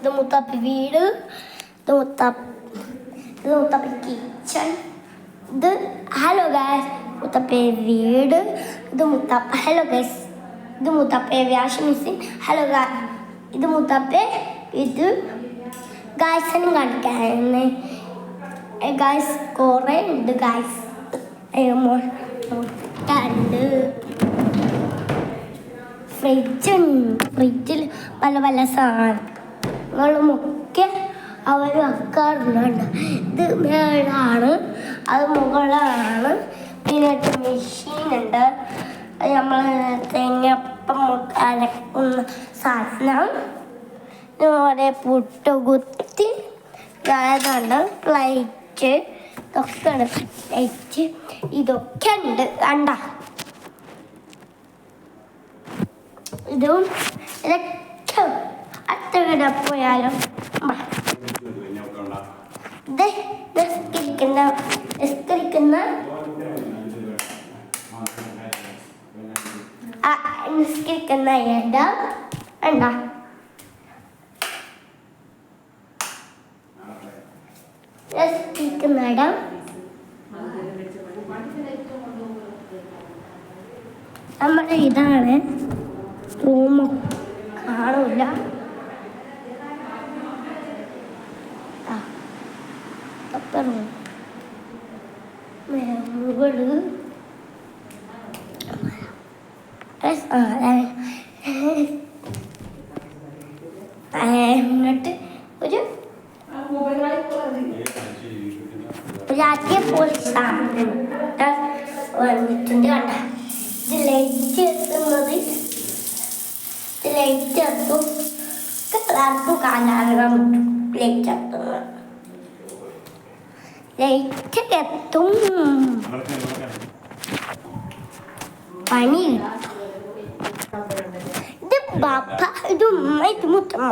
ഇത് മുത്താപ്പി വീട്, ഇത് മുത്താപ്പി കിച്ചൺ, ഇത് ഹലോ ഗായ്സ് മുത്താപ്പി വീട്, ഇത് മുത്താപ്പ ഹലോ ഗായ്സ് ഇത് മുത്താപ്പി വാഷിംഗ് മെഷീൻ. ഹലോ ഗായ്സ് ഇത് മുത്താപ്പി ഇത് ഗായ്സിനും കാണിക്കാൻ ഗായ്സ് കുറേ ഉണ്ട് ഗായ്സ്. മുട്ടുണ്ട്, ഫ്രിഡ്ജിൽ പല പല സാധനങ്ങളുമൊക്കെ അവർ വെക്കാറുണ്ട്. ഇത് മേളാണ്, അത് മുകളാണ്. പിന്നെ മെഷീനുണ്ട്, നമ്മൾ തേങ്ങപ്പം അരക്കുന്ന സാധനം. ഇവിടെ പുട്ടുകുത്തി അതാണ് പ്ലേറ്റ്, ഇതൊക്കെ ഉണ്ട്. പ്ലേറ്റ് ഇതൊക്കെ ഉണ്ട് കണ്ട. ഇതും ഇതൊക്കെ അടുത്ത കട പോയാലും നിസ്കരിക്കുന്ന ഇടം ഉണ്ട. നിസ്കരിക്കുന്ന ഇടം നമ്മുടെ ഇതാണ്. റൂം കാണൂല, മുകള് എന്നിട്ട് ഒരു രാത്രി പോലെ വന്നിട്ടുണ്ട് കണ്ട. ഇത് ലൈറ്റ് എത്തുന്നത്, ലൈറ്റ് എത്തും എല്ലാവർക്കും കാണാൻ പറ്റും. ലൈറ്റ് എത്തുന്നത്, ലൈറ്റ് എത്തും പണി. ഇത് ബാപ്പ, ഇത് ഉമ്മ, ഇത് മുത്തമ്മ.